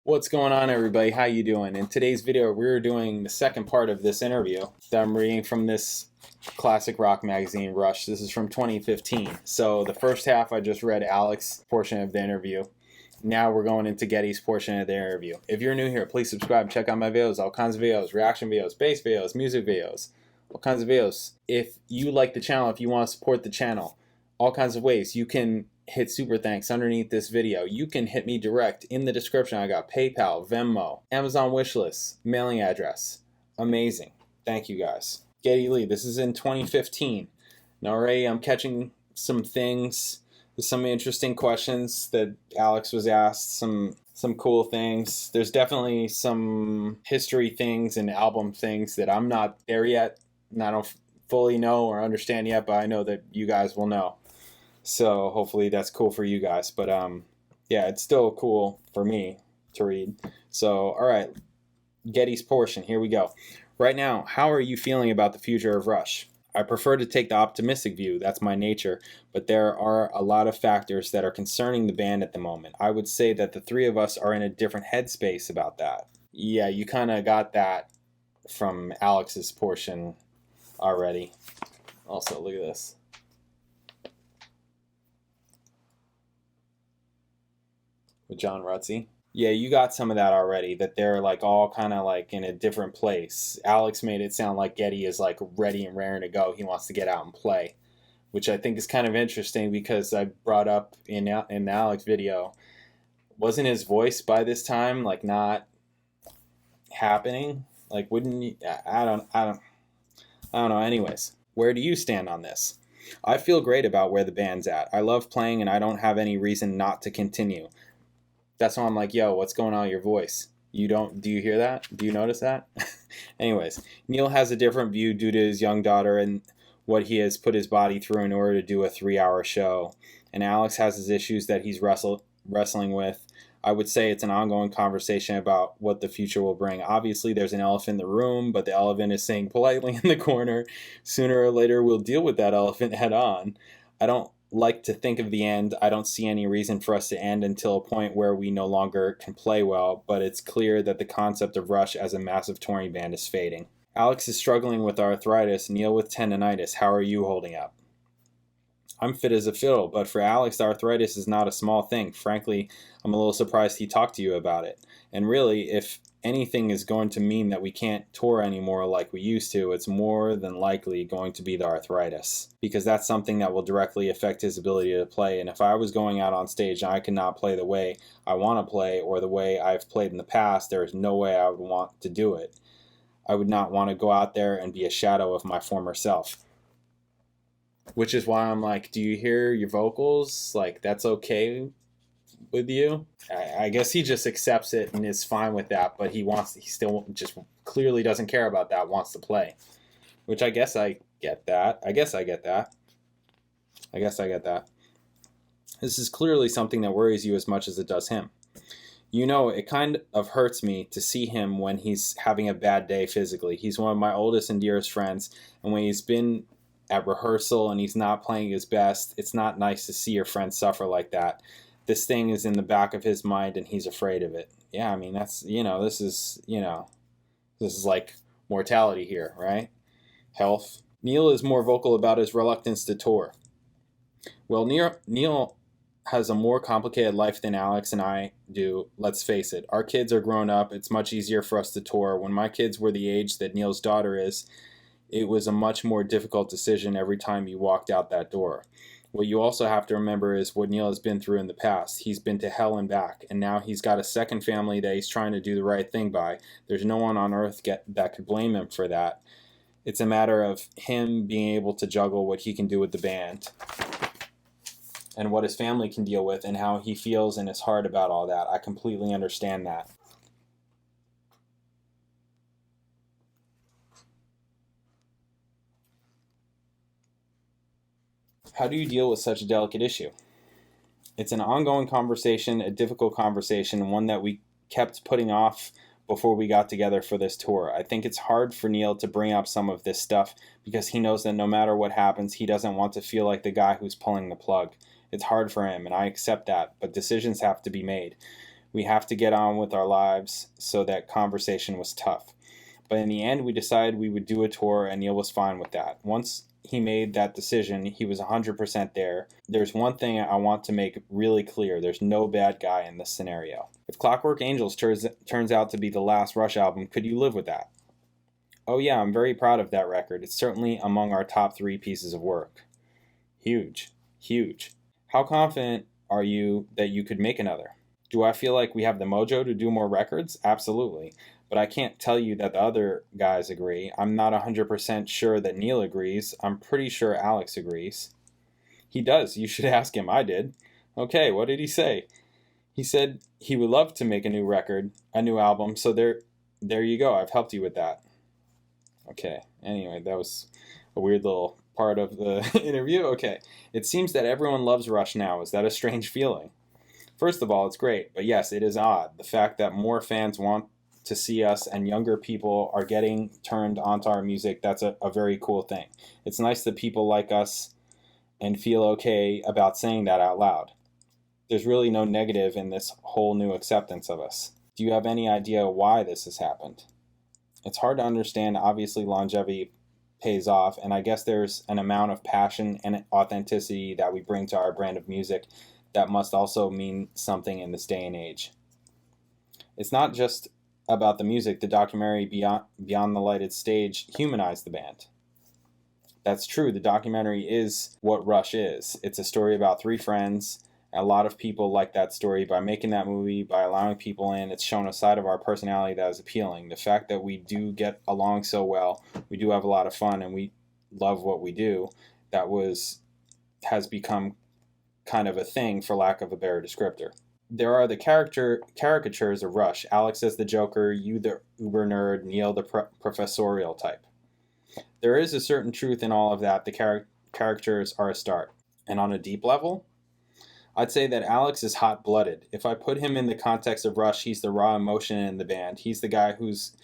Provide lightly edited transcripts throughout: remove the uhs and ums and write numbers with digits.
What's going on, everybody? How you doing? In today's video, we're doing the second part of this interview that I'm reading from this classic rock magazine, Rush. This is from 2015. So the first half, I just read Alex's portion of the interview. Now we're going into Geddy's portion of the interview. If you're new here, please subscribe. Check out my videos, all kinds of videos, reaction videos, bass videos, music videos, all kinds of videos. If you like the channel, if you want to support the channel, all kinds of ways. You can hit super thanks underneath this video. You can hit me direct in the description. I got PayPal, Venmo, Amazon wishlist, mailing address. Amazing. Thank you guys. Geddy Lee, this is in 2015. Now already I'm catching some things, some interesting questions that Alex was asked, some cool things. There's definitely some history things and album things that I'm not there yet, and I don't fully know or understand yet, but I know that you guys will know. So hopefully that's cool for you guys. But yeah, it's still cool for me to read. So all right, Geddy's portion, here we go. Right now, how are you feeling about the future of Rush? I prefer to take the optimistic view, that's my nature, but there are a lot of factors that are concerning the band at the moment. I would say that the three of us are in a different headspace about that. Yeah, you kind of got that from Alex's portion already. Also, look at this. With John Rutsey. Yeah, you got some of that already, that they're like all kind of like in a different place. Alex made it sound like Geddy is like ready and raring to go. He wants to get out and play, which I think is kind of interesting because I brought up in the Alex video, wasn't his voice by this time like not happening? Like wouldn't you, I don't know. Anyways, where do you stand on this? I feel great about where the band's at. I love playing and I don't have any reason not to continue. That's why I'm like, yo, what's going on with your voice? Do you hear that? Do you notice that? Anyways, Neil has a different view due to his young daughter and what he has put his body through in order to do a 3-hour show. And Alex has his issues that he's wrestling with. I would say it's an ongoing conversation about what the future will bring. Obviously, there's an elephant in the room, but the elephant is saying politely in the corner. Sooner or later, we'll deal with that elephant head on. I don't like to think of the end. I don't see any reason for us to end until a point where we no longer can play well, but it's clear that the concept of Rush as a massive touring band is fading. Alex is struggling with arthritis, Neil with tendonitis. How are you holding up? I'm fit as a fiddle, but for Alex, the arthritis is not a small thing. Frankly, I'm a little surprised he talked to you about it. And really, if anything is going to mean that we can't tour anymore like we used to, it's more than likely going to be the arthritis, because that's something that will directly affect his ability to play. And if I was going out on stage and I could not play the way I want to play or the way I've played in the past, there is no way I would want to do it. I would not want to go out there and be a shadow of my former self. Which is why I'm like, do you hear your vocals? Like, that's okay with you? I guess he just accepts it and is fine with that, but he still just clearly doesn't care about that, wants to play. Which I guess I get that. I guess I get that. This is clearly something that worries you as much as it does him. You know, it kind of hurts me to see him when he's having a bad day physically. He's one of my oldest and dearest friends, and when he's been at rehearsal and he's not playing his best, it's not nice to see your friend suffer like that. This thing is in the back of his mind and he's afraid of it. Yeah, I mean, that's, this is like mortality here, right? Health. Neil is more vocal about his reluctance to tour. Well, Neil has a more complicated life than Alex and I do, let's face it. Our kids are grown up. It's much easier for us to tour. When my kids were the age that Neil's daughter is, it was a much more difficult decision every time you walked out that door. What you also have to remember is what Neil has been through in the past. He's been to hell and back, and now he's got a second family that he's trying to do the right thing by. There's no one on earth that could blame him for that. It's a matter of him being able to juggle what he can do with the band and what his family can deal with and how he feels in his heart about all that. I completely understand that. How do you deal with such a delicate issue? It's an ongoing conversation, a difficult conversation, one that we kept putting off before we got together for this tour. I think it's hard for Neil to bring up some of this stuff because he knows that no matter what happens, he doesn't want to feel like the guy who's pulling the plug. It's hard for him, and I accept that, but decisions have to be made. We have to get on with our lives, so that conversation was tough. But in the end, we decided we would do a tour, and Neil was fine with that. Once he made that decision, he was 100% there. There's one thing I want to make really clear. There's no bad guy in this scenario. If Clockwork Angels turns out to be the last Rush album, could you live with that? Oh yeah, I'm very proud of that record. It's certainly among our top 3 pieces of work. Huge. Huge. How confident are you that you could make another? Do I feel like we have the mojo to do more records? Absolutely. But I can't tell you that the other guys agree. I'm not 100% sure that Neil agrees. I'm pretty sure Alex agrees. He does. You should ask him. I did. Okay, what did he say? He said he would love to make a new record, a new album, so there you go. I've helped you with that. Okay, anyway, that was a weird little part of the interview. Okay, it seems that everyone loves Rush now. Is that a strange feeling? First of all, it's great, but yes, it is odd. The fact that more fans want to see us and younger people are getting turned onto our music, that's a very cool thing. It's nice that people like us and feel okay about saying that out loud. There's really no negative in this whole new acceptance of us. Do you have any idea why this has happened? It's hard to understand. Obviously, longevity pays off, and I guess there's an amount of passion and authenticity that we bring to our brand of music that must also mean something in this day and age. It's not just about the music. The documentary Beyond the Lighted Stage humanized the band. That's true. The documentary is what Rush is. It's a story about 3 friends. A lot of people like that story. By making that movie, by allowing people in, it's shown a side of our personality that is appealing. The fact that we do get along so well, we do have a lot of fun, and we love what we do, has become kind of a thing, for lack of a better descriptor. There are the caricatures of Rush. Alex as the Joker, you the uber nerd, Neil the professorial type. There is a certain truth in all of that. The characters are a start. And on a deep level, I'd say that Alex is hot-blooded. If I put him in the context of Rush, he's the raw emotion in the band. He's the guy who's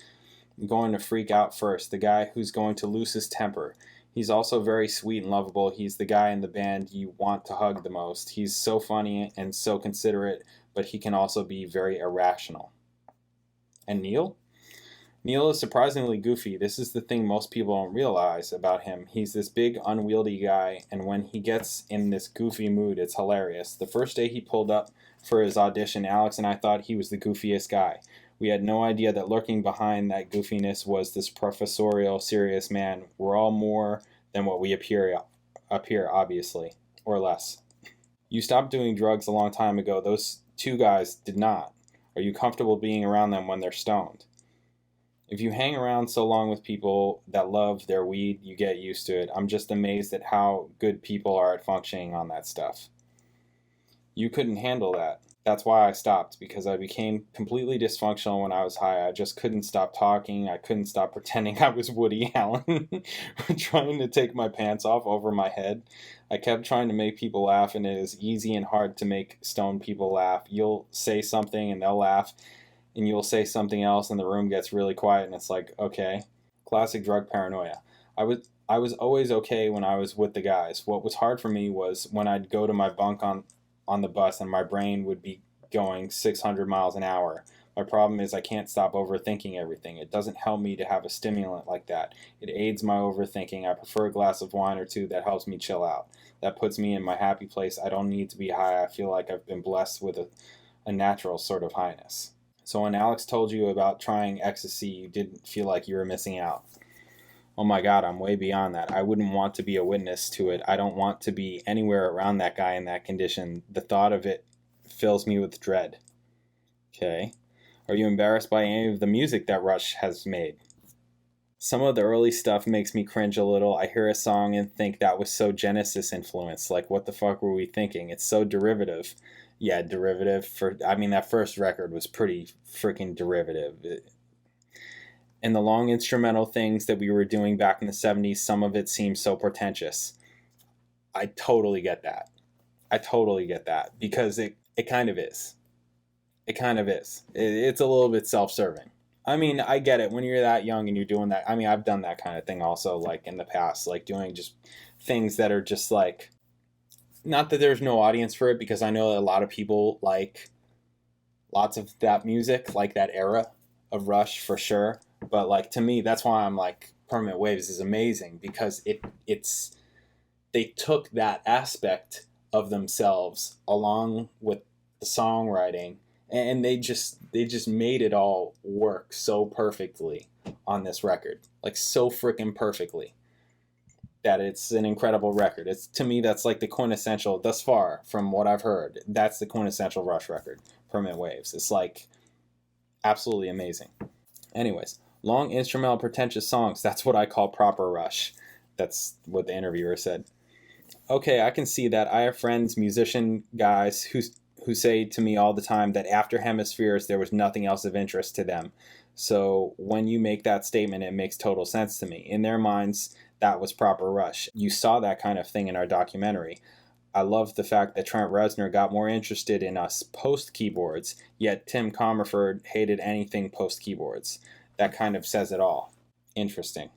going to freak out first, the guy who's going to lose his temper. He's also very sweet and lovable. He's the guy in the band you want to hug the most. He's so funny and so considerate, but he can also be very irrational. And Neil? Neil is surprisingly goofy. This is the thing most people don't realize about him. He's this big, unwieldy guy, and when he gets in this goofy mood, it's hilarious. The first day he pulled up for his audition, Alex and I thought he was the goofiest guy. We had no idea that lurking behind that goofiness was this professorial, serious man. We're all more than what we appear, obviously, or less. You stopped doing drugs a long time ago. Those 2 guys did not. Are you comfortable being around them when they're stoned? If you hang around so long with people that love their weed, you get used to it. I'm just amazed at how good people are at functioning on that stuff. You couldn't handle that. That's why I stopped, because I became completely dysfunctional when I was high. I just couldn't stop talking. I couldn't stop pretending I was Woody Allen, trying to take my pants off over my head. I kept trying to make people laugh, and it is easy and hard to make stoned people laugh. You'll say something and they'll laugh, and you'll say something else and the room gets really quiet, and it's like, okay. Classic drug paranoia. I was always okay when I was with the guys. What was hard for me was when I'd go to my bunk on the bus and my brain would be going 600 miles an hour. My problem is I can't stop overthinking everything. It doesn't help me to have a stimulant like that. It aids my overthinking. I prefer a glass of wine or 2 that helps me chill out. That puts me in my happy place. I don't need to be high. I feel like I've been blessed with a natural sort of highness. So when Alex told you about trying ecstasy, you didn't feel like you were missing out. Oh my God, I'm way beyond that. I wouldn't want to be a witness to it. I don't want to be anywhere around that guy in that condition. The thought of it fills me with dread. Okay. Are you embarrassed by any of the music that Rush has made? Some of the early stuff makes me cringe a little. I hear a song and think that was so Genesis influenced. Like, what the fuck were we thinking? It's so derivative. Yeah, derivative. That first record was pretty freaking derivative. And the long instrumental things that we were doing back in the 70s, some of it seems so pretentious. I totally get that. Because it kind of is. It kind of is. It's a little bit self-serving. I mean, I get it. When you're that young and you're doing that. I mean, I've done that kind of thing also, like in the past, like doing just things that are just like, not that there's no audience for it, because I know a lot of people like lots of that music, like that era of Rush for sure. But like to me, that's why I'm like Permanent Waves is amazing, because it's they took that aspect of themselves along with the songwriting, and they just made it all work so perfectly on this record, like so freaking perfectly, that it's an incredible record. It's, to me, that's like the quintessential, thus far from what I've heard, that's the quintessential Rush record, Permanent Waves. It's like absolutely amazing. Anyways, long instrumental pretentious songs, that's what I call proper Rush. That's what the interviewer said. Okay, I can see that. I have friends, musician guys, who say to me all the time that after Hemispheres there was nothing else of interest to them. So when you make that statement, it makes total sense to me. In their minds, that was proper Rush. You saw that kind of thing in our documentary. I love the fact that Trent Reznor got more interested in us post-keyboards, yet Tim Comerford hated anything post-keyboards. That kind of says it all. Interesting.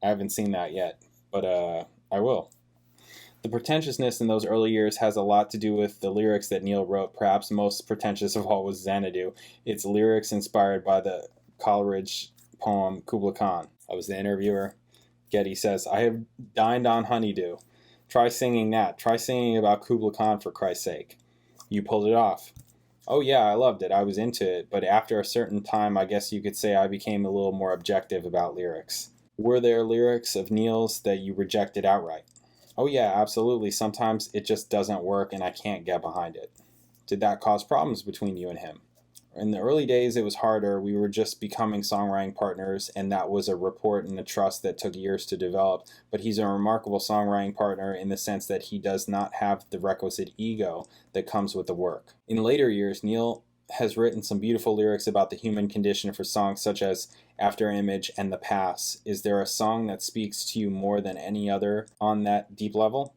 I haven't seen that yet, but I will. The pretentiousness in those early years has a lot to do with the lyrics that Neil wrote. Perhaps most pretentious of all was Xanadu. Its lyrics inspired by the Coleridge poem Kubla Khan. I was the interviewer. Geddy says, I have dined on honeydew. Try singing that. Try singing about Kubla Khan, for Christ's sake. You pulled it off. Oh yeah, I loved it. I was into it. But after a certain time, I guess you could say I became a little more objective about lyrics. Were there lyrics of Neil's that you rejected outright? Oh yeah, absolutely. Sometimes it just doesn't work and I can't get behind it. Did that cause problems between you and him? In the early days, it was harder. We were just becoming songwriting partners, and that was a rapport and a trust that took years to develop. But he's a remarkable songwriting partner in the sense that he does not have the requisite ego that comes with the work. In later years, Neil has written some beautiful lyrics about the human condition for songs such as After Image and The Pass. Is there a song that speaks to you more than any other on that deep level?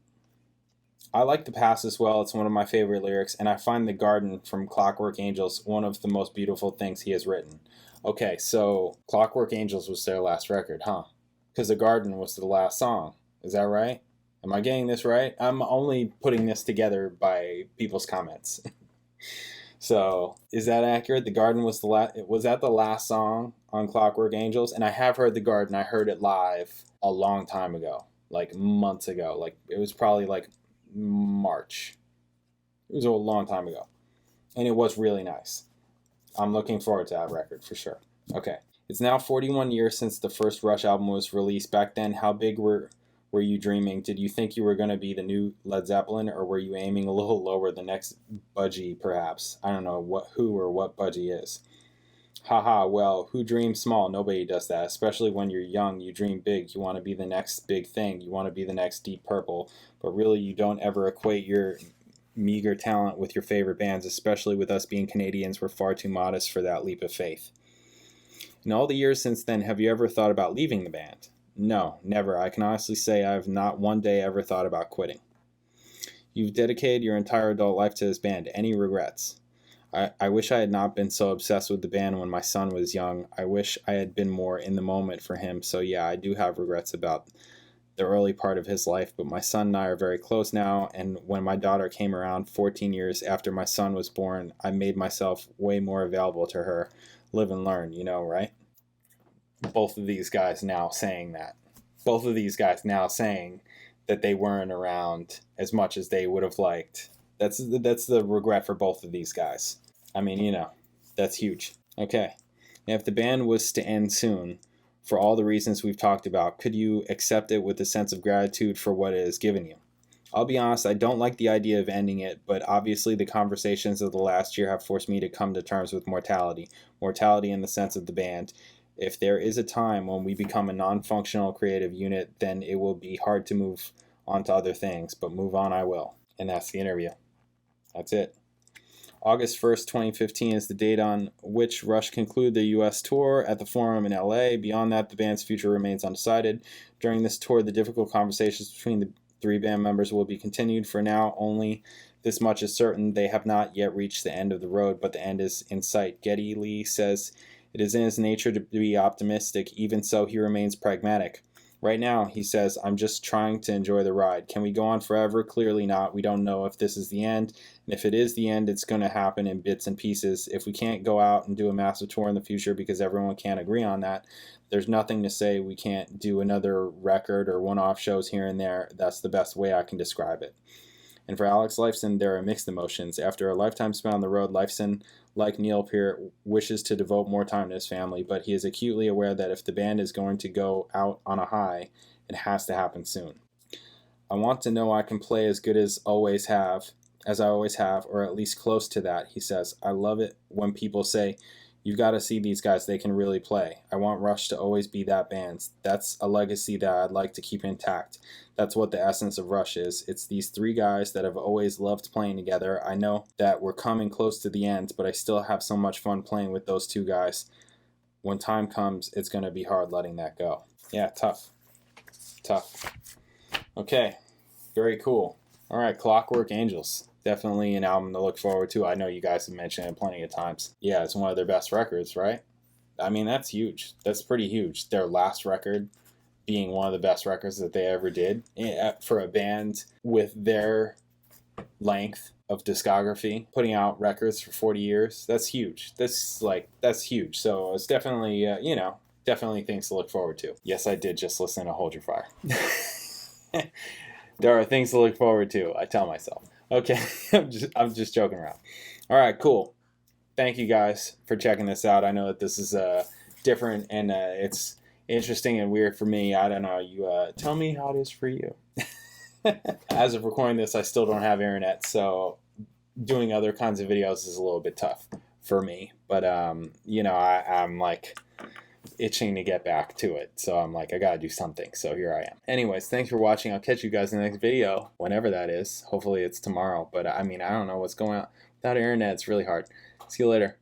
I like The Pass as well. It's one of my favorite lyrics, and I find The Garden from Clockwork Angels one of the most beautiful things he has written. Okay, so Clockwork Angels was their last record, huh? Because The Garden was the last song. Is that right? Am I getting this right? I'm only putting this together by people's comments. So, is that accurate? The Garden was was that the last song on Clockwork Angels? And I have heard The Garden. I heard it live a long time ago, like months ago. Like it was probably like March. It was a long time ago. And it was really nice. I'm looking forward to that record for sure. Okay. It's now 41 years since the first Rush album was released. Back then, how big were you dreaming? Did you think you were going to be the new Led Zeppelin, or were you aiming a little lower, the next Budgie, perhaps? I don't know who or what Budgie is. Haha, well, who dreams small? Nobody does that, especially when you're young. You dream big. You want to be the next big thing. You want to be the next Deep Purple. But really, you don't ever equate your meager talent with your favorite bands, especially with us being Canadians. We're far too modest for that leap of faith. In all the years since then, have you ever thought about leaving the band? No, never. I can honestly say I have not one day ever thought about quitting. You've dedicated your entire adult life to this band. Any regrets? I wish I had not been so obsessed with the band when my son was young. I wish I had been more in the moment for him. So yeah, I do have regrets about the early part of his life, but my son and I are very close now, and when my daughter came around 14 years after my son was born, I made myself way more available to her. Live and learn, you know, right? Both of these guys now saying that. Both of these guys now saying that they weren't around as much as they would have liked. That's the regret for both of these guys. I mean, you know, that's huge. Okay. Now, if the band was to end soon, for all the reasons we've talked about, could you accept it with a sense of gratitude for what it has given you? I'll be honest, I don't like the idea of ending it, but obviously the conversations of the last year have forced me to come to terms with mortality. Mortality in the sense of the band. If there is a time when we become a non-functional creative unit, then it will be hard to move on to other things, but move on I will. And that's the interview. That's it. August 1st, 2015 is the date on which Rush conclude the U.S. tour at the Forum in L.A. Beyond that, the band's future remains undecided. During this tour, the difficult conversations between the three band members will be continued. For now, only this much is certain. They have not yet reached the end of the road, but the end is in sight. Geddy Lee says it is in his nature to be optimistic. Even so, he remains pragmatic. Right now, he says, I'm just trying to enjoy the ride. Can we go on forever? Clearly not. We don't know if this is the end. And if it is the end, it's going to happen in bits and pieces. If we can't go out and do a massive tour in the future because everyone can't agree on that, there's nothing to say we can't do another record or one-off shows here and there. That's the best way I can describe it. And for Alex Lifeson, there are mixed emotions. After a lifetime spent on the road, Lifeson, like Neil Peart, wishes to devote more time to his family, but he is acutely aware that if the band is going to go out on a high, it has to happen soon. I want to know I can play as good as I always have, or at least close to that, he says. I love it when people say, you've got to see these guys, they can really play. I want Rush to always be that band. That's a legacy that I'd like to keep intact. That's what the essence of Rush is. It's these three guys that have always loved playing together. I know that we're coming close to the end, but I still have so much fun playing with those two guys. When time comes, it's going to be hard letting that go. Yeah, tough. Okay, very cool. All right, Clockwork Angels. Definitely an album to look forward to. I know you guys have mentioned it plenty of times. Yeah, it's one of their best records, right? I mean, that's huge. That's pretty huge. Their last record being one of the best records that they ever did. For a band with their length of discography, putting out records for 40 years, that's huge. That's huge. So it's definitely, definitely things to look forward to. Yes, I did just listen to Hold Your Fire. There are things to look forward to, I tell myself. Okay, I'm just joking around. All right, cool. Thank you guys for checking this out. I know that this is different and it's interesting and weird for me. I don't know. You tell me how it is for you. As of recording this, I still don't have internet, so doing other kinds of videos is a little bit tough for me. But I'm like itching to get back to it, so I'm like, I gotta do something, so here I am. Anyways, thanks for watching. I'll catch you guys in the next video, whenever that is. Hopefully it's tomorrow, but I mean, I don't know what's going on. Without internet, it's really hard. See you later.